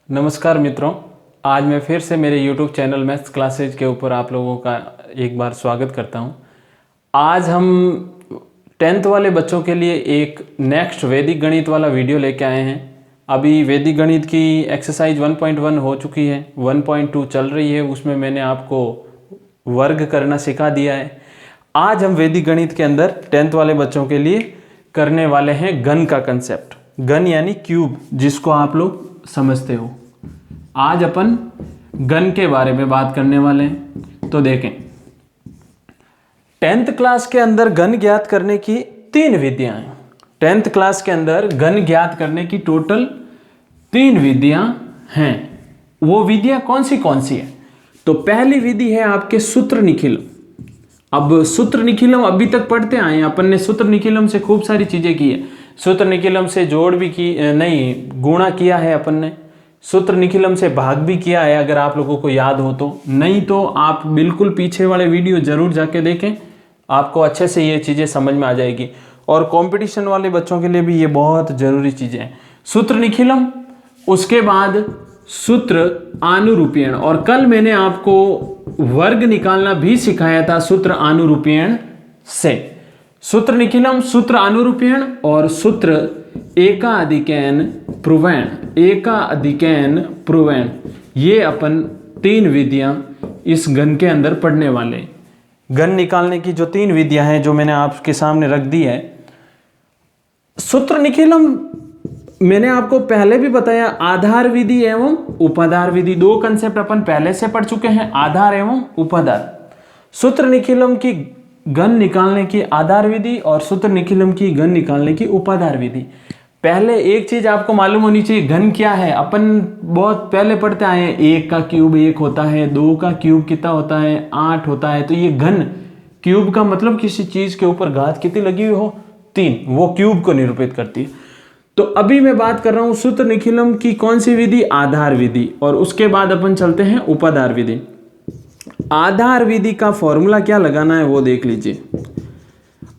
नमस्कार मित्रों, आज मैं फिर से मेरे YouTube चैनल मैथ्स क्लासेज के ऊपर आप लोगों का एक बार स्वागत करता हूं। आज हम 10th वाले बच्चों के लिए एक नेक्स्ट वैदिक गणित वाला वीडियो लेके आए हैं। अभी वैदिक गणित की एक्सरसाइज 1.1 हो चुकी है, 1.2 चल रही है, उसमें मैंने आपको वर्ग करना सिखा दिया है। आज हम वैदिक गणित के अंदर 10th वाले बच्चों के लिए करने वाले हैं घन का कंसेप्ट। घन यानी क्यूब, जिसको आप लोग समझते हो। आज अपन घन के बारे में बात करने वाले हैं। तो देखें, 10th क्लास के अंदर घन ज्ञात करने की 3 विधियां हैं। 10th क्लास के अंदर घन ज्ञात करने की टोटल 3 विधियां हैं। वो विधियां कौन सी है? तो पहली विधि है आपके सूत्र निखिलम। अब सूत्र निखिलम अभी तक पढ़ते आए हैं अपन ने। सूत्र निखिलम से खूब सारी चीजें की है। सूत्र निखिलम से जोड़ भी गुणा किया है अपन ने। सूत्र निखिलम से भाग भी किया है, अगर आप लोगों को याद हो तो। नहीं तो आप बिल्कुल पीछे वाले वीडियो जरूर जाके देखें, आपको अच्छे से ये चीजें समझ में आ जाएगी। और कंपटीशन वाले बच्चों के लिए भी ये बहुत जरूरी चीजें हैं। सूत्र निखिलम, उसके बाद सूत्र आनुरूपीयण, और कल मैंने आपको वर्ग निकालना भी सिखाया था सूत्र आनुरूपीयण से। सूत्र निखिलम, सूत्र आनुरूपीयण और सूत्र एकाधिकैन प्रुवैण, ये अपन 3 विधियां इस घन के अंदर पढ़ने वाले हैं। घन निकालने की जो 3 विधियां हैं, जो मैंने आपके सामने रख दी है। सूत्र निखिलम मैंने आपको पहले भी बताया, आधार विधि एवं उपाधार विधि। 2 कंसेप्ट अपन पहले से पढ़ चुके हैं, आधार एवं उपाधार। सूत्र निखिलम की घन निकालने की आधार विधि और सूत्र निखिलम की घन निकालने की उपाधार विधि। पहले एक चीज आपको मालूम होनी चाहिए, घन क्या है। अपन बहुत पहले पढ़ते आए हैं, 1 का क्यूब 1 होता है, 2 का क्यूब कितना होता है, 8 होता है। तो ये घन, क्यूब का मतलब किसी चीज के ऊपर घात कितनी लगी हुई हो, 3, वो क्यूब को निरूपित करती है। तो अभी मैं बात कर रहा हूं सूत्र निखिलम की कौन सी विधि, आधार विधि, और उसके बाद अपन चलते हैं उपाधार विधि। आधार विधि का फॉर्मूला क्या लगाना है वो देख लीजिए।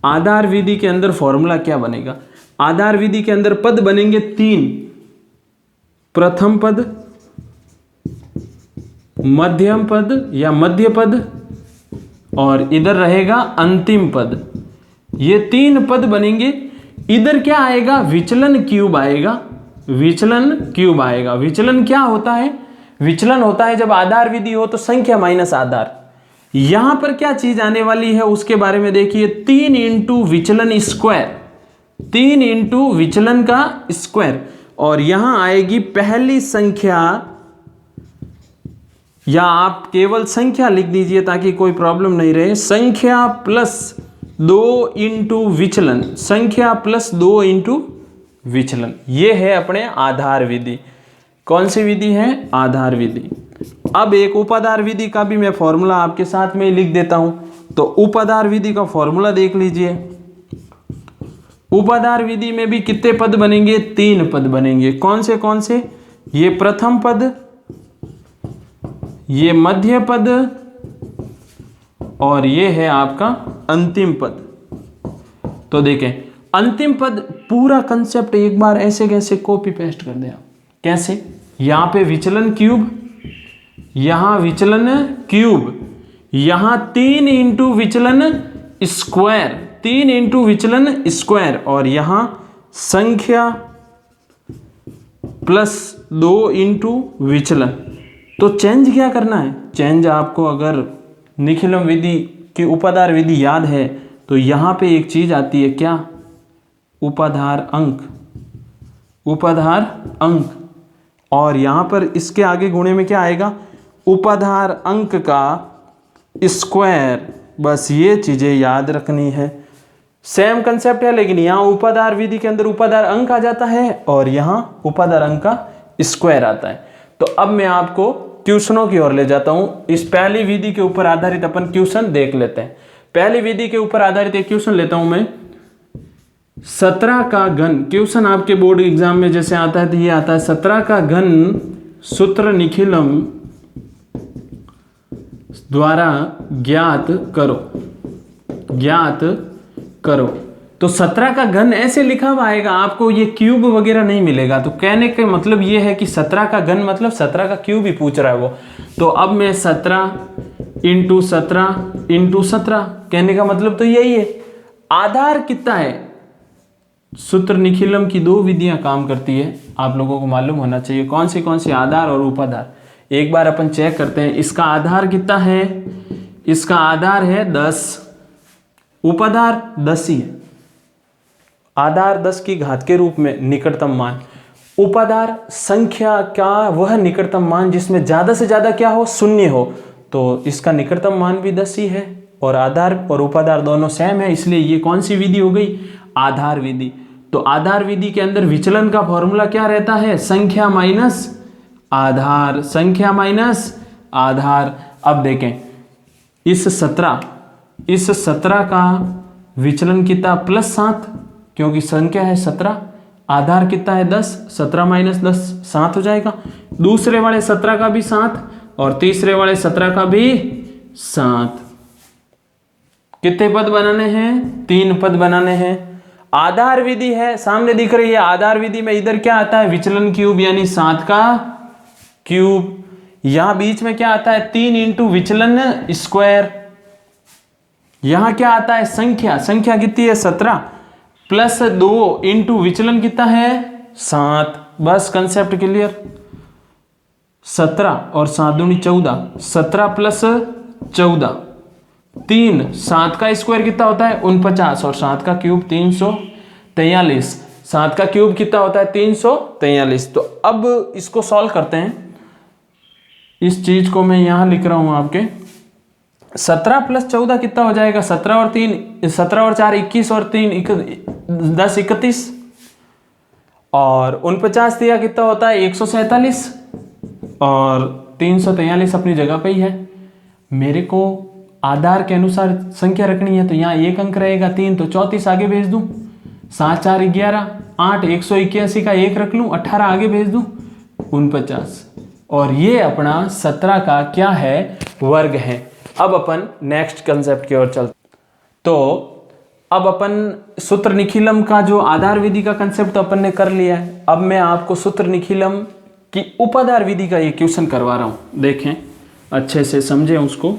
आधार विधि के अंदर फॉर्मूला क्या बनेगा? आधार विधि के अंदर पद बनेंगे 3। प्रथम पद, मध्यम पद या मध्य पद, और इधर रहेगा अंतिम पद। ये 3 पद बनेंगे। इधर क्या आएगा? विचलन क्यूब आएगा। विचलन क्यूब आएगा। विचलन क्या होता है? विचलन होता है जब आधार विधि हो तो संख्या माइनस आधार। यहां पर क्या चीज आने वाली है उसके बारे में देखिए। 3 इंटू विचलन स्क्वायर, 3 इंटू विचलन का स्क्वायर, और यहां आएगी पहली संख्या, या आप केवल संख्या लिख दीजिए ताकि कोई प्रॉब्लम नहीं रहे। संख्या प्लस 2 इंटू विचलन, संख्या प्लस 2 इंटू विचलन। ये है अपने आधार विधि। कौन सी विधि है? आधार विधि। अब एक उपाधार विधि का भी मैं फॉर्मूला आपके साथ में लिख देता हूं। तो उपाधार विधि का फॉर्मूला देख लीजिए। उपाधार विधि में भी कितने पद बनेंगे? 3 पद बनेंगे। कौन से? ये प्रथम पद, ये मध्य पद, और ये है आपका अंतिम पद। तो देखें, अंतिम पद पूरा कंसेप्ट एक बार ऐसे कैसे कॉपी पेस्ट कर दें आप। कैसे? यहां पे विचलन क्यूब, यहां विचलन क्यूब, यहां 3 इंटू विचलन स्क्वायर, 3 इंटू विचलन स्क्वायर, और यहां संख्या प्लस 2 इंटू विचलन। तो चेंज क्या करना है? चेंज आपको अगर निखिलम विधि की उपाधार विधि याद है तो यहां पे एक चीज आती है, क्या? उपाधार अंक। उपाधार अंक, और यहां पर इसके आगे गुणे में क्या आएगा? उपाधार अंक का स्क्वायर। बस ये चीजें याद रखनी है। सेम कंसेप्ट है, लेकिन यहां उपाधार विधि के अंदर उपाधार अंक आ जाता है और यहां उपाधार अंक का स्क्वायर आता है। तो अब मैं आपको क्वेश्चनों की ओर ले जाता हूं। इस पहली विधि के ऊपर आधारित अपन क्वेश्चन देख लेते हैं। पहली विधि के ऊपर आधारित एक क्वेश्चन लेता हूं मैं। 17 का घन, क्वेश्चन आपके बोर्ड एग्जाम में जैसे आता है तो ये आता है, 17 का घन सूत्र निखिलम द्वारा ज्ञात करो। तो 17 का घन ऐसे लिखा हुआ आएगा, आपको ये क्यूब वगैरह नहीं मिलेगा। तो कहने का मतलब ये है कि 17 का घन मतलब 17 का क्यूब ही पूछ रहा है वो। तो अब मैं 17 इंटू 17 इंटू 17, कहने का मतलब तो यही है। आधार कितना है, सूत्र निखिलम की दो विधियां काम करती है, आप लोगों को मालूम होना चाहिए कौन सी आधार और उपाधार। एक बार अपन चेक करते हैं, इसका आधार कितना है, इसका आधार है 10, उपाधार 10 ही है। आधार 10 की घात के रूप में निकटतम मान, उपाधार संख्या का वह निकटतम मान जिसमें ज्यादा से ज्यादा क्या हो, शून्य हो, तो इसका निकटतम मान भी 10 ही है। और आधार और उपाधार दोनों सेम है, इसलिए ये कौन सी विधि हो गई, आधार विधि। तो आधार विधि के अंदर विचलन का फॉर्मूला क्या रहता है, संख्या माइनस आधार, संख्या माइनस आधार। अब देखें इस 17 का विचलन कितना, +7, क्योंकि संख्या है 17, आधार कितना है 10, 17 माइनस 10 7 हो जाएगा। दूसरे वाले 17 का भी 7 और तीसरे वाले 17 का भी 7। कितने पद बनाने हैं, 3 पद बनाने हैं। आधार विधि है, सामने दिख रही है। आधार विधि में इधर क्या आता है, विचलन क्यूब यानी 7 का क्यूब। यहां बीच में क्या आता है, 3 इंटू विचलन स्क्वायर। यहां क्या आता है, संख्या कितनी है 17 प्लस 2 इंटू विचलन कितना है 7। बस कंसेप्ट क्लियर। 17 और 7 दूनी 14, 17 प्लस 14 3, 7 का स्क्वायर कितना होता है 49 और 7 का क्यूब 343। 7 का क्यूब कितना होता है 343। तो अब इसको सॉल्व करते हैं। इस चीज को मैं यहां लिख रहा हूं आपके, 17 प्लस 14 कितना हो जाएगा, 17 और 4 21 और 3 10 31 और 49 दिया कितना होता है 147 और 343 अपनी जगह पे ही है। मेरे को आधार के अनुसार संख्या रखनी है, तो यहाँ एक अंक रहेगा 3, तो 34 आगे भेज दूं, 7 4 11 8, 181 का 1 रख लूं, 18 आगे भेज दूं, 49। और ये अपना 17 का क्या है, वर्ग है। अब अपन नेक्स्ट कंसेप्ट की ओर चलते। तो अब अपन सूत्र निखिलम का जो आधार विधि का कंसेप्ट तो अपन ने कर लिया है। अब मैं आपको सूत्र निखिलम की उपाधार विधि का ये क्वेश्चन करवा रहा हूं, देखें अच्छे से समझें उसको,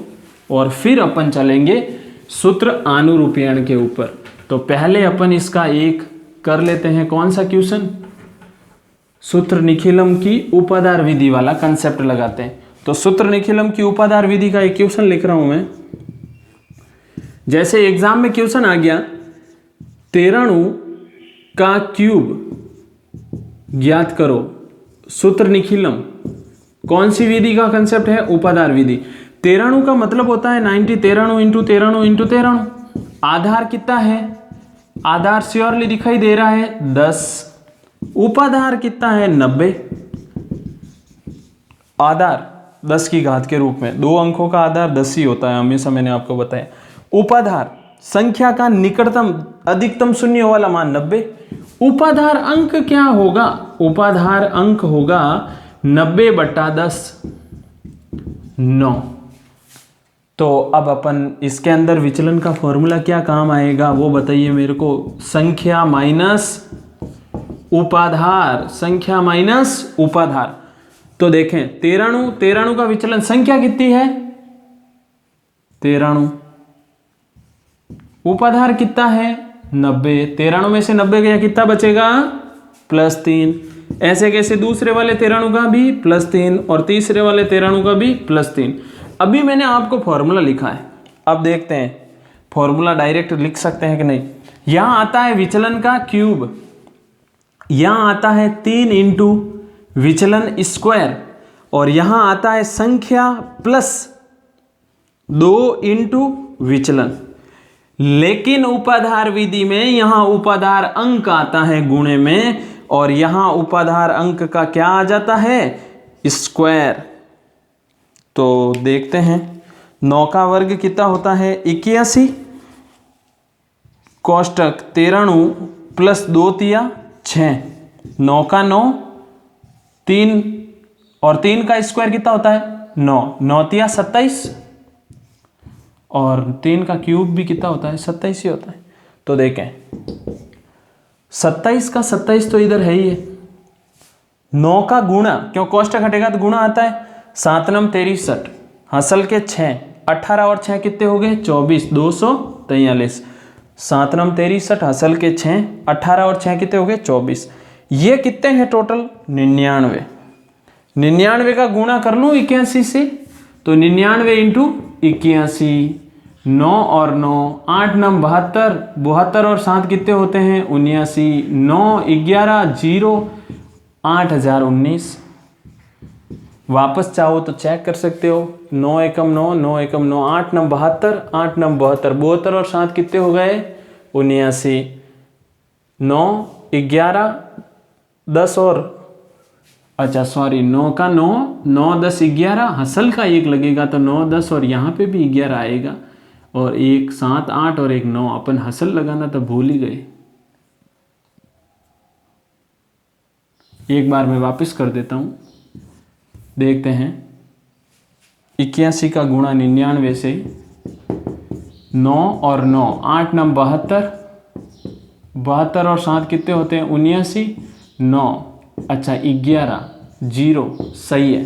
और फिर अपन चलेंगे सूत्र आनुरूपीयण के ऊपर। तो पहले अपन इसका एक कर लेते हैं, कौन सा क्वेश्चन, सूत्र निखिलम की उपाधार विधि वाला कंसेप्ट लगाते हैं। तो सूत्र निखिलम की उपाधार विधि का एक क्वेश्चन लिख रहा हूं मैं। जैसे एग्जाम में क्वेश्चन आ गया 93 का क्यूब ज्ञात करो, सूत्र निखिलम कौन सी विधि का कंसेप्ट है, उपाधार विधि। 93 का मतलब होता है 90, 93 इंटू 93 इंटू 93। आधार कितना है, आधार श्योरली दिखाई दे रहा है 10, उपाधार कितना है 90। आधार 10 की घात के रूप में, 2 अंकों का आधार 10 ही होता है हमेशा, मैंने आपको बताया। उपाधार संख्या का निकटतम अधिकतम शून्य वाला मान 90। उपाधार अंक क्या होगा, उपाधार अंक होगा 90/10 9। तो अब अपन इसके अंदर विचलन का फॉर्मूला क्या काम आएगा वो बताइए मेरे को। संख्या माइनस उपाधार, संख्या माइनस उपाधार। तो देखें 93 का विचलन, संख्या कितनी है 93, उपाधार कितना है 90। 93 में से 90 गया कितना बचेगा +3। ऐसे कैसे दूसरे वाले 93 का भी +3 और तीसरे वाले 93 का भी +3। अभी मैंने आपको फॉर्मूला लिखा है, अब देखते हैं फॉर्मूला डायरेक्ट लिख सकते हैं कि नहीं। यहां आता है विचलन का क्यूब, यहां आता है 3 इंटू विचलन स्क्वायर, और यहां आता है संख्या प्लस 2 इंटू विचलन। लेकिन उपाधार विधि में यहां उपाधार अंक आता है गुणे में, और यहां उपाधार अंक का क्या आ जाता है स्क्वायर। तो देखते हैं 9 का वर्ग कितना होता है 81, कोष्टक 93 प्लस 2 तिया 6, 9 का 9, 3 और 3 का स्क्वायर कितना होता है 9, 9 तिया 27 और 3 का क्यूब भी कितना होता है 27 ही होता है। तो देखें 27 का 27 तो इधर है ही है, 9 का गुणा, क्यों कोष्टक हटेगा तो गुणा आता है, 7 नम 63 हसल के 6, 18 और 6 कितने हो गए 24, 243, 7 नम 63 हसल के 6, 18 और 6 कितने हो गए 24। ये कितने हैं टोटल 99। 99 का गुणा कर लूँ 81 से, तो 99 इंटू 81, 9 और 9, 8 नम 72, 72 और 7 कितने होते हैं 79, 9 11 0 8019। वापस चाहो तो चेक कर सकते हो, 9 एकम 9, 9 एकम 9, 8 नम 72, 8 नम 72, 72 और 7 कितने हो गए 79, 9 11 10 और 9 का 9, 9 10 11, हसल का 1 लगेगा तो 9 10 और यहाँ पे भी 11 आएगा, और 1 7 8 और 1 9, अपन हसल लगाना तो भूल ही गए। एक बार मैं वापस कर देता हूँ, देखते हैं 81 का गुणा 99 से, 9 और 9, 8 नम 72, 72 और 7 कितने होते हैं 79, 9 अच्छा 11 0, सही है।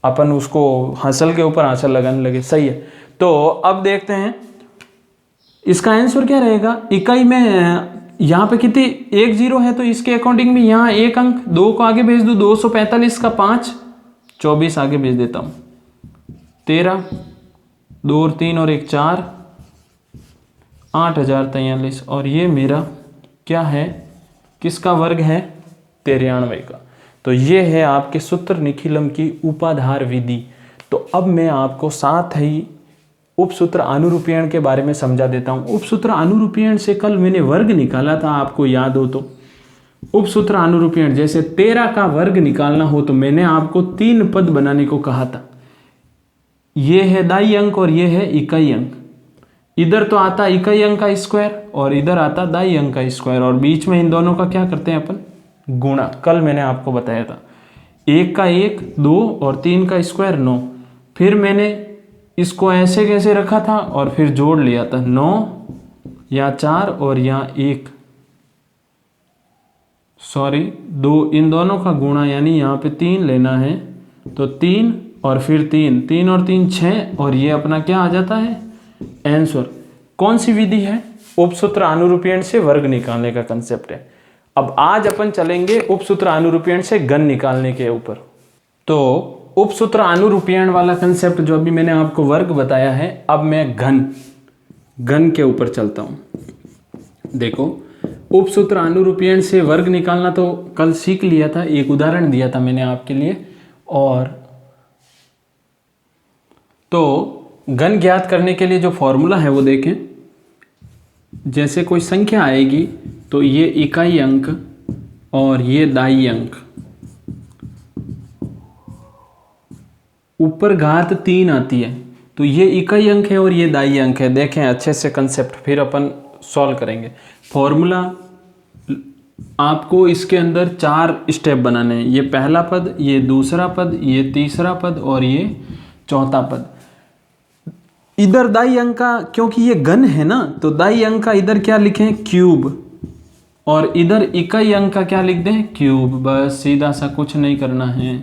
अपन उसको हसल के ऊपर हसल लगाने लगे, सही है। तो अब देखते हैं इसका आंसर क्या रहेगा। इकाई में यहाँ पे कितनी 1 0 है, तो इसके अकॉर्डिंग में यहाँ 1 अंक 2 को आगे भेज दूँ, 245 का 5, 24 आगे भेज देता हूँ, 13 2 और 3 और 1 4, 8043, और ये मेरा क्या है, किसका वर्ग है 93 का। तो ये है आपके सूत्र निखिलम की उपाधार विधि। तो अब मैं आपको साथ ही उपसूत्र अनुरूपीयण के बारे में समझा देता हूँ। उपसूत्र अनुरूपीयण से कल मैंने वर्ग निकाला था, आपको याद हो तो। उपसूत्र अनुरूपीयण जैसे 13 का वर्ग निकालना हो तो मैंने आपको 3 पद बनाने को कहा था। ये है दाई अंक और ये है इकाई अंक। इधर तो आता इकाई अंक का स्क्वायर और इधर आता दाई अंक का स्क्वायर, और बीच में इन दोनों का क्या करते हैं अपन गुणा। कल मैंने आपको बताया था 1 का 1 2 और 3 का स्क्वायर 9। फिर मैंने इसको ऐसे कैसे रखा था और फिर जोड़ लिया था 9 या 4 और यहाँ 1 2, इन दोनों का गुणा, यानी यहाँ पे 3 लेना है, तो 3 और फिर 3, 3 और 3 6, और ये अपना क्या आ जाता है आंसर। कौन सी विधि है, उपसूत्र अनुरूपीयण से वर्ग निकालने का कंसेप्ट है। अब आज अपन चलेंगे उपसूत्र अनुरूपीयण से घन निकालने के ऊपर। तो उपसूत्र अनुरूपीयण वाला कंसेप्ट जो अभी मैंने आपको वर्ग बताया है, अब मैं घन के ऊपर चलता हूं। देखो उपसूत्र अनुरूपीयण से वर्ग निकालना तो कल सीख लिया था, एक उदाहरण दिया था मैंने आपके लिए। और तो घन ज्ञात करने के लिए जो फॉर्मूला है वो देखें। जैसे कोई संख्या आएगी तो ये इकाई अंक और ये दाई अंक, ऊपर घात 3 आती है, तो ये इकाई अंक है और ये दाई अंक है। देखें अच्छे से कंसेप्ट, फिर अपन सॉल्व करेंगे। फॉर्मूला आपको इसके अंदर 4 स्टेप बनाने हैं। ये पहला पद, ये दूसरा पद, ये तीसरा पद और ये चौथा पद। इधर दाई अंक का, क्योंकि ये घन है ना, तो दाई अंक का इधर क्या लिखें क्यूब, और इधर इकाई अंक का क्या लिख दें क्यूब। बस सीधा सा, कुछ नहीं करना है।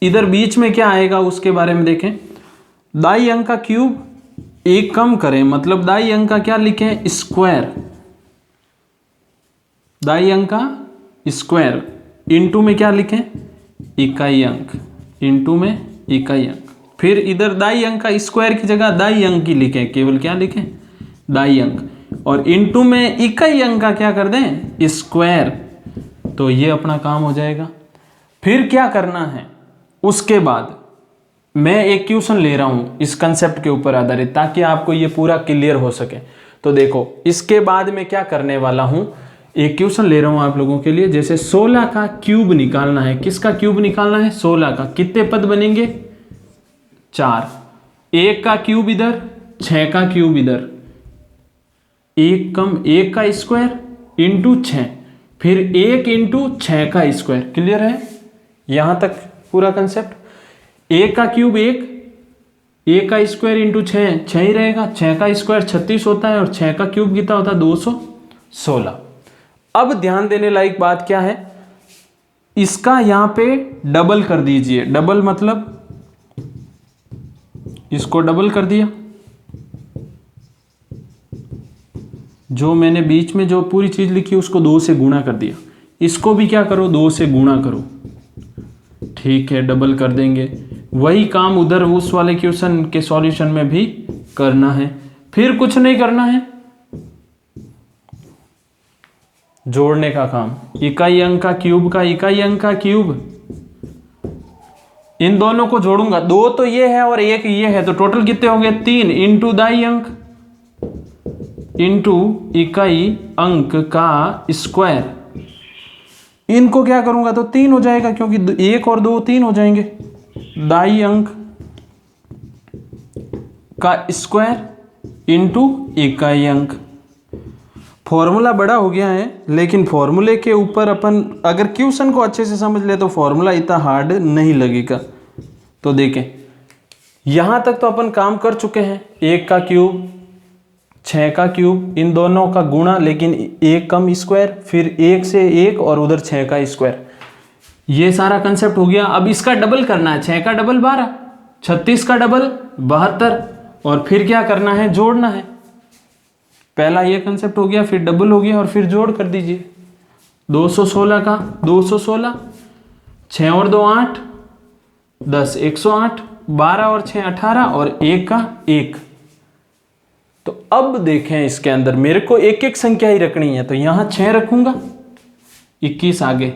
इधर बीच में क्या आएगा उसके बारे में देखें। दाई अंक का क्यूब, एक कम करें, मतलब दाई अंक का क्या लिखें स्क्वायर, दाई अंक का स्क्वायर, इनटू में क्या लिखें इकाई अंक, इनटू में इकाई अंक। फिर इधर दाई अंक का स्क्वायर की जगह दाई अंक की लिखें, केवल क्या लिखें दाई अंक, और इनटू में इकाई अंक का क्या कर दें स्क्वायर। तो ये अपना काम हो जाएगा। फिर क्या करना है, उसके बाद मैं एक क्वेश्चन ले रहा हूं इस कंसेप्ट के ऊपर आधारित, ताकि आपको ये पूरा क्लियर हो सके। तो देखो इसके बाद मैं क्या करने वाला हूं, एक क्वेश्चन ले रहा हूं आप लोगों के लिए। जैसे 16 का क्यूब निकालना है। किसका क्यूब निकालना है 16 का। कितने पद बनेंगे 4। 1 का क्यूब इधर, 6 का क्यूब इधर, 1 कम 1 का स्क्वायर इंटू 6, फिर 1 इंटू 6 का स्क्वायर। क्लियर है यहां तक पूरा कंसेप्ट। 1 का क्यूब 1, ए का स्क्वायर इंटू 6 6 ही रहेगा, 6 का स्क्वायर 36 होता है और 6 का क्यूब कितना होता है 216। अब ध्यान देने लायक बात क्या है, इसका यहां पे डबल कर दीजिए। डबल मतलब इसको डबल कर दिया, जो मैंने बीच में जो पूरी चीज लिखी उसको 2 से गुणा कर दिया। इसको भी क्या करो 2 से गुणा करो, ठीक है, डबल कर देंगे। वही काम उधर उस वाले क्वेश्चन के सॉल्यूशन में भी करना है। फिर कुछ नहीं करना है, जोड़ने का काम। इकाई अंक का क्यूब का इकाई अंक का क्यूब, इन दोनों को जोड़ूंगा। 2 तो ये है और 1 ये है, तो टोटल कितने हो गए 3 इंटू दाई अंक इंटू इकाई अंक का स्क्वायर। इनको क्या करूंगा तो 3 हो जाएगा, क्योंकि 1 और 2 3 हो जाएंगे। दाई अंक का स्क्वायर इंटू इकाई अंक। फॉर्मूला बड़ा हो गया है, लेकिन फॉर्मूले के ऊपर अपन अगर क्वेश्चन को अच्छे से समझ ले तो फॉर्मूला इतना हार्ड नहीं लगेगा। तो देखें यहां तक तो अपन काम कर चुके हैं। 1 का क्यूब 6 का क्यूब, इन दोनों का गुणा, लेकिन 1 कम स्क्वायर, फिर 1 से 1 और उधर 6 का स्क्वायर। ये सारा कंसेप्ट हो गया। अब इसका डबल करना है, 6 का डबल 12, 36 का डबल 72, और फिर क्या करना है जोड़ना है। पहला ये कंसेप्ट हो गया, फिर डबल हो गया और फिर जोड़ कर दीजिए। 216 का 216, 6 और 2 8, 10 108, 12 और 6 18 और 1 का 1। तो अब देखें इसके अंदर मेरे को एक एक संख्या ही रखनी है, तो यहां 6 रखूंगा, 21 आगे,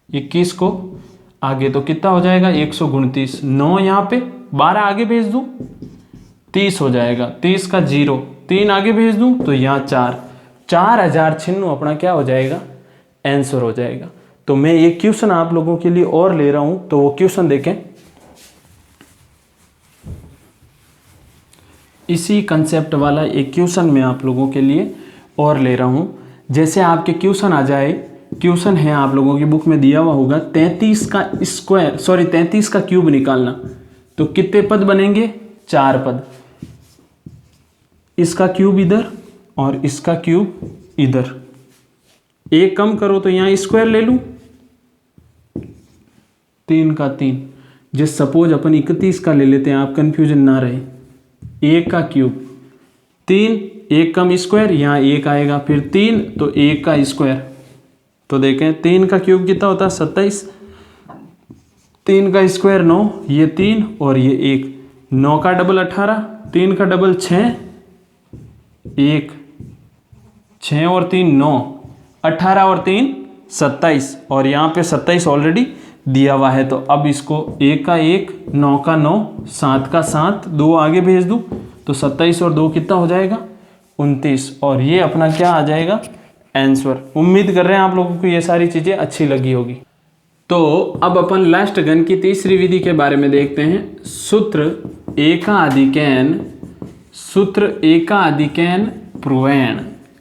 21 को आगे तो कितना हो जाएगा 129, 9 यहां पे, 12 आगे भेज दूं 30 हो जाएगा, 30 का 0, 3 आगे भेज दूं तो यहां 4, 4096 अपना क्या हो जाएगा आंसर हो जाएगा। तो मैं ये क्वेश्चन आप लोगों के लिए और ले रहा हूं, तो वो क्वेश्चन देखें। इसी कंसेप्ट वाला एक क्वेश्चन मैं आप लोगों के लिए और ले रहा हूं। जैसे आपके क्वेश्चन आ जाए, क्वेश्चन है आप लोगों की बुक में दिया हुआ होगा 33 का स्क्वायर 33 का क्यूब निकालना, तो कितने पद बनेंगे 4 पद। इसका क्यूब इधर और इसका क्यूब इधर, एक कम करो तो यहां स्क्वायर ले लूं, 3 का 3। जिस सपोज अपन 31 का ले लेते हैं, आप कंफ्यूजन ना रहे। 1 का क्यूब 3, 1 कम स्क्वायर, यहाँ 1 आएगा, फिर 3 तो 1 का स्क्वायर। तो देखें 3 का क्यूब कितना होता है 27, 3 का स्क्वायर 9, ये 3 और ये 1, 9 का डबल 18, 3 का डबल 6, 1, 6 और 3 9, 18 और 3 27, और यहाँ पे 27 ऑलरेडी दिया हुआ है। तो अब इसको 1 का 1, 9 का 9, 7 का 7, 2 आगे भेज दूँ तो 27 और 2 कितना हो जाएगा 29, और ये अपना क्या आ जाएगा आंसर। उम्मीद कर रहे हैं आप लोगों को ये सारी चीज़ें अच्छी लगी होगी। तो अब अपन लास्ट गण की तीसरी विधि के बारे में देखते हैं। सूत्र एकाधिकैन प्रवैण।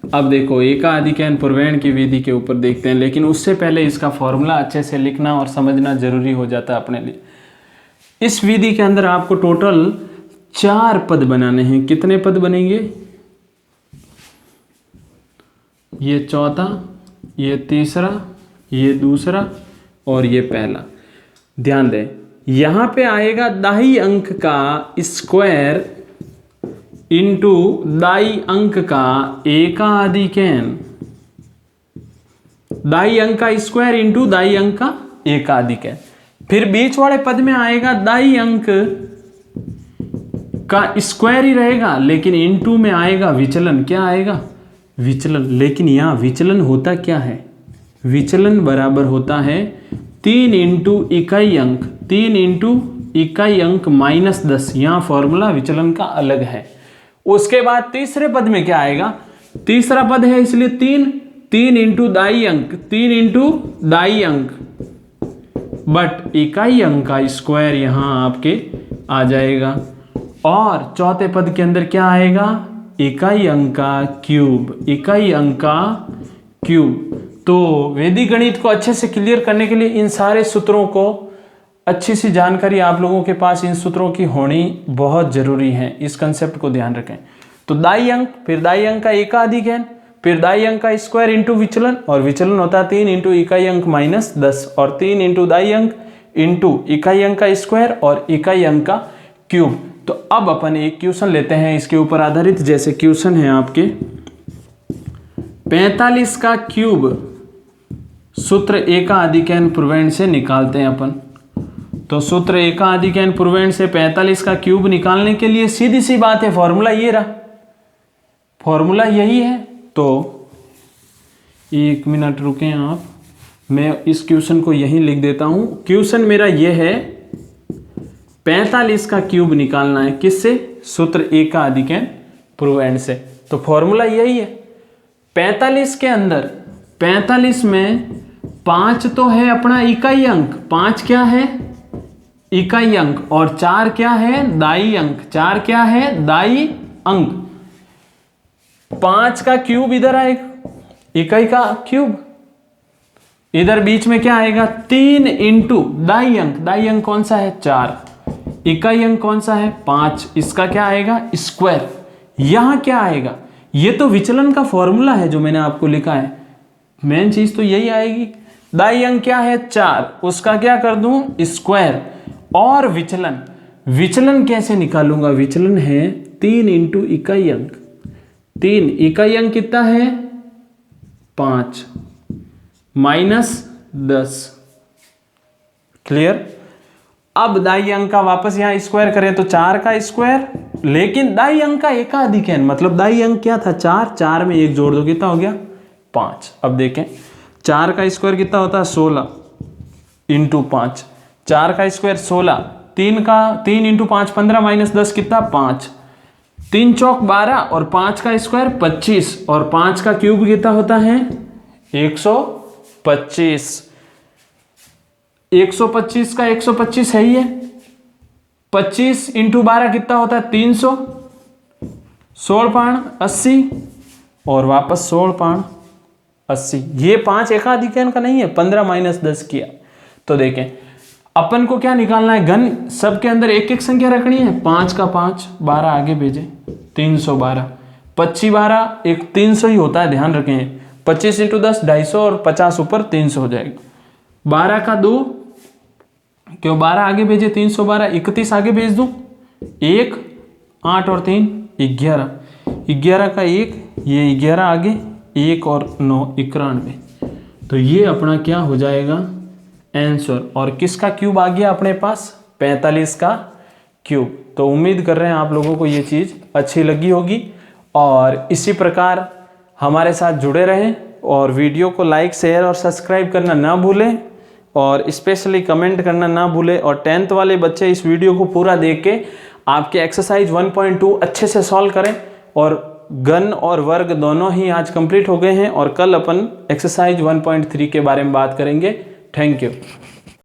अब देखो एकाधिकैन प्रवैण की विधि के ऊपर देखते हैं, लेकिन उससे पहले इसका फॉर्मूला अच्छे से लिखना और समझना जरूरी हो जाता है अपने लिए। इस विधि के अंदर आपको टोटल 4 पद बनाने हैं। कितने पद बनेंगे, ये चौथा, ये तीसरा, ये दूसरा और ये पहला। ध्यान दें यहां पे आएगा दाई अंक का स्क्वायर इंटू दाई अंक का एकाधिकैन, दाई अंक का स्क्वायर इंटू दाई अंक का एकाधिकैन। फिर बीच वाले पद में आएगा दाई अंक का स्क्वायर ही रहेगा, लेकिन इंटू में आएगा विचलन। क्या आएगा विचलन। लेकिन यहां विचलन होता क्या है, विचलन बराबर होता है 3 इंटू इकाई अंक, 3 इंटू इकाई अंक माइनस 10। यहां फॉर्मूला विचलन का अलग है। उसके बाद तीसरे पद में क्या आएगा, तीसरा पद है इसलिए 3 इंटू दाई अंक, 3 इंटू दाई अंक, बट इकाई अंक का स्क्वायर यहां आपके आ जाएगा। और चौथे पद के अंदर क्या आएगा, इकाई अंक का क्यूब, इकाई अंक का क्यूब। तो वैदिक गणित को अच्छे से क्लियर करने के लिए इन सारे सूत्रों को अच्छी सी जानकारी आप लोगों के पास इन सूत्रों की होनी बहुत जरूरी है, इस कंसेप्ट को ध्यान रखें। तो दाई अंक, फिर दाई अंक का एकाधिक n, फिर दाई अंक का स्क्वायर इंटू विचलन, और विचलन होता है 3 इंटू इकाई अंक माइनस 10, और 3 इंटू दाई अंक इंटू इकाई अंक का स्क्वायर और इकाई अंक का क्यूब। तो अब अपन एक क्वेश्चन लेते हैं इसके ऊपर आधारित। जैसे क्वेश्चन है आपके 45 का क्यूब सूत्र एकाधिक n पूर्णांक से निकालते हैं अपन। तो सूत्र एकाधिक n पूर्णांक से 45 का क्यूब निकालने के लिए सीधी सी बात है, फॉर्मूला ये रहा, फॉर्मूला यही है। तो 1 मिनट रुकें आप, मैं इस क्वेश्चन को यहीं लिख देता हूं। क्वेश्चन मेरा ये है 45 का क्यूब निकालना है, किससे? सूत्र एकाधिक n पूर्णांक से। तो फॉर्मूला यही है। 45 के अंदर 45 में 5 तो है अपना इकाई अंक, 5 क्या है? इकाई अंक, और 4 क्या है? दाई अंक। 4 क्या है? दाई अंक। 5 का क्यूब इधर आएगा, इकाई का क्यूब इधर बीच में क्या आएगा? 3 इंटू दाई अंक। दाई अंक कौन सा है? 4। इकाई अंक कौन सा है? 5। इसका क्या आएगा? स्क्वायर। यहां क्या आएगा? ये तो विचलन का फॉर्मूला है जो मैंने आपको लिखा है, मेन चीज तो यही आएगी। दाई अंक क्या है? 4, उसका क्या कर दूं? स्क्वायर। और विचलन, विचलन कैसे निकालूंगा? विचलन है 3 इंटू इकाई अंक। 3 इकाई अंक कितना है? 5 माइनस 10। क्लियर? अब दाई अंक का वापस यहां स्क्वायर करें तो 4 का स्क्वायर, लेकिन दाई अंक का एकाधिक n, मतलब दाई अंक क्या था? 4। 4 में 1 जोड़ दो, कितना हो गया? 5। अब देखें 4 का स्क्वायर कितना होता है? 16 इंटू 5। 4 का स्क्वायर 16, 3 इंटू 5 15 माइनस 10 कितना? 5। 3 चौक 12 और 5 का स्क्वायर 25, और 5 का क्यूब कितना होता है? 125। 125 का 125 है ही है। 25 इंटू 12 कितना होता है? 300। 16 पाँच 80, और वापस 16 पाँच 80। ये 5 एकाधिक n का नहीं है, 15 माइनस 10 किया। तो देखें अपन को क्या निकालना है? घन। सबके अंदर एक एक संख्या रखनी है। 5 का 5, 12 आगे भेजे, 312। 25 12 एक 300 ही होता है, ध्यान रखें। 25 इंटू 10 250, और 50 ऊपर 300 हो जाएगा। 12 का 2, क्यों 12 आगे भेजे? 312। 31 आगे भेज दूं, 1 8 और 3 11। 11 का 1, ये 11 आगे, 1 और 9 91। तो ये अपना क्या हो जाएगा? आंसर। और किसका क्यूब आ गया अपने पास? 45 का क्यूब। तो उम्मीद कर रहे हैं आप लोगों को ये चीज़ अच्छी लगी होगी, और इसी प्रकार हमारे साथ जुड़े रहें, और वीडियो को लाइक शेयर और सब्सक्राइब करना ना भूलें, और स्पेशली कमेंट करना ना भूलें। और 10th वाले बच्चे इस वीडियो को पूरा देख के आपके एक्सरसाइज 1.2 अच्छे से सॉल्व करें। और घन और वर्ग दोनों ही आज कंप्लीट हो गए हैं, और कल अपन एक्सरसाइज 1.3 के बारे में बात करेंगे। Thank you.